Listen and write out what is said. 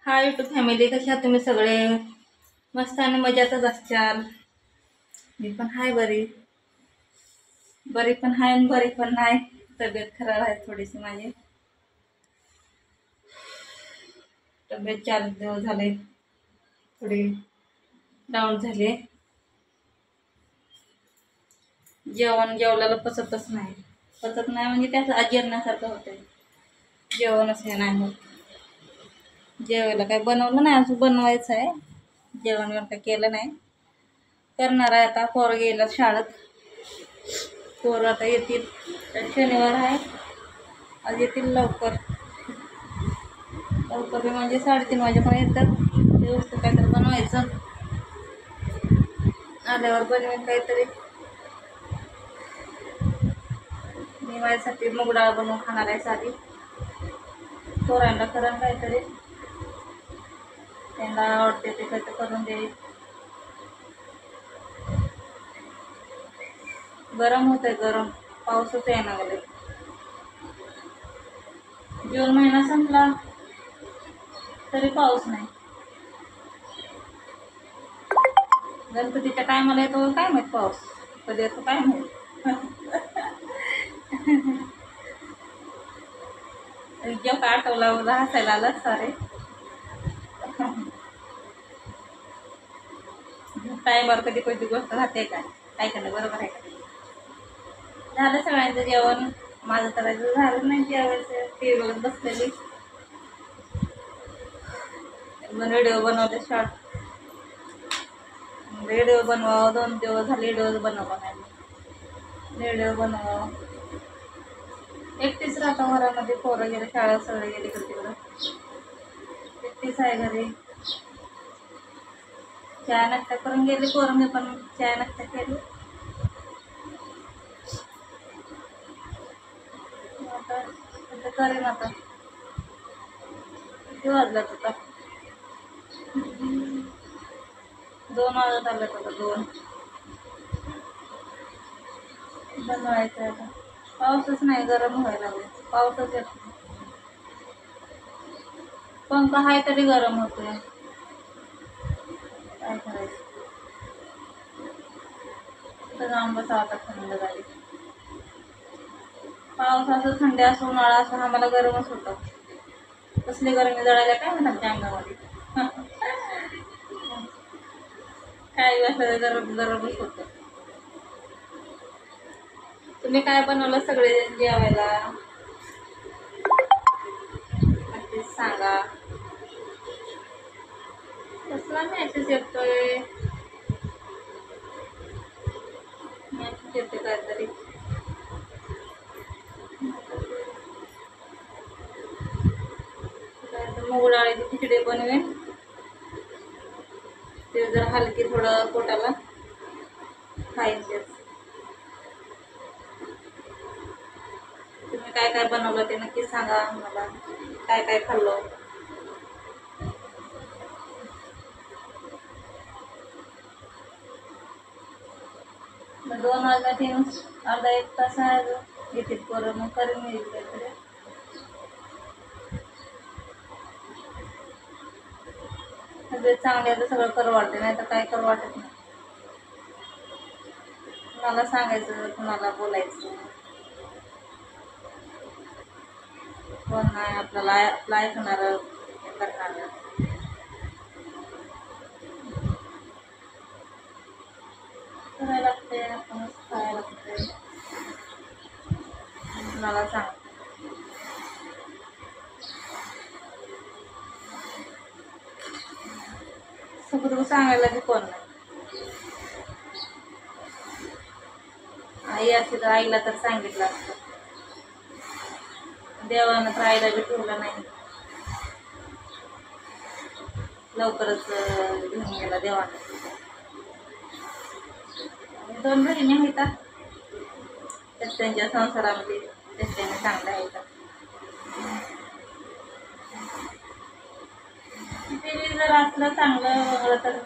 Hi YouTube family, कशा आहात तुम्ही सगळे? मस्त आणि मजातच असचाल. मी पण हाय बरी पण हाय आणि बरी पण नाही. तब्येत खराब आहे थोडीशी माझी. तब्येत 4 दिवस झाले थोडी डाऊन झाली. जेवल्याला पचत नाही म्हणजे त्याचं अजीर्णासारखं होतंय. जेवणच हे नाही होत. जेवायला काय बनवलं नाही, अजून बनवायचं आहे. जेवण काय केलं नाही, करणार आहे आता. पोरं गेलं शाळेत. पोरं आता येतील, शनिवार आहे, आज येतील लवकर म्हणजे 3:30 वाजेपर्यंत येतात. व्यवस्थित काहीतरी बनवायचं, आल्यावर बनवेन काहीतरी. मी माझ्यासाठी मूग डाळ बनवून खाणार आहे साधी. पोरांना करून काहीतरी त्यांना आवडते ते काहीतरी करून दे. गरम होतंय, गरम. पाऊसच यायला लागले. जून महिना संपला तरी पाऊस नाही. गणपतीच्या टायमाला येतो काय माहित पाऊस, कधी येतो काय माहित. जेव्हा आठवला मला हसायला आलं सारे. टायमावर कधी कोणती गोष्ट राहते का? काय करणार, बरोबर आहे का? झालं सगळ्यांचं जेवण. माझं तर झालं नाही जेवायचं. टी व्ही बघत बसलेली. व्हिडिओ बनवले शॉर्ट. व्हिडिओ बनवावं, 2 दिवस झाले व्हिडिओ बनवला नाही. व्हिडिओ बनवावं. एकटीच राहतो घरामध्ये. पोरं गेले शाळेत, सगळे गेले तिकडं. एकटीच आहे घरी. चहा नाश्ता करून गेले पोरं. मी पण चहा नाश्ता केली. आता करेन आता. किती वाजलात आता? 2 वाजत आलेत आता. 2 बनवायचं आता. पाऊसच नाही, गरम व्हायला लागले. पाऊसच येत नाही. पंखा आहे तरी गरम होतोय. काय करायचं? तर जाऊन बसावं आता थंड झाली. पाऊस असो, थंडी असो, उन्हाळा असो, आम्हाला गरमच होतं. कसली गरमी जळायला काय म्हणतात त्या अंगामध्ये. काही असं गरम गरमच होतं. तुम्ही काय बनवलं सगळे जेवायला नक्कीच सांगा. कसला मेसेज येतोय? मेसेज येते काहीतरी. मूग डाळीची खिचडी बनवेन. ते जर हलकी थोडं पोटाला खाईन तेच. तुम्ही काय काय बनवलं ते नक्की सांगा मला. काय काय खाल्लं? 2 वाजता 3 अर्धा 1 तास आहे. येतील पोरं, मग करेन मी काहीतरी. तब्येत चांगली आहे तर सगळं करू वाटते, नाही तर काय करू वाटत नाही. कुणाला सांगायचं, कुणाला बोलायचं, कोण नाही आपल्याला ऐकणार, हे करणार. करायला लागते, आपणच खायला लागते. कुणाला सांग. सगळं सांगायला बी कोण नाही. आई असते तर आईला तर सांगितलं असतं. देवानं तर आईला बी ठेवलं नाही. लवकरच घेऊन गेला देवानं. 2 बहिणी आहेत. त्यांच्या संसारामध्ये त्यांच्याने चांगलं आहे का? ते जर असलं चांगलं तर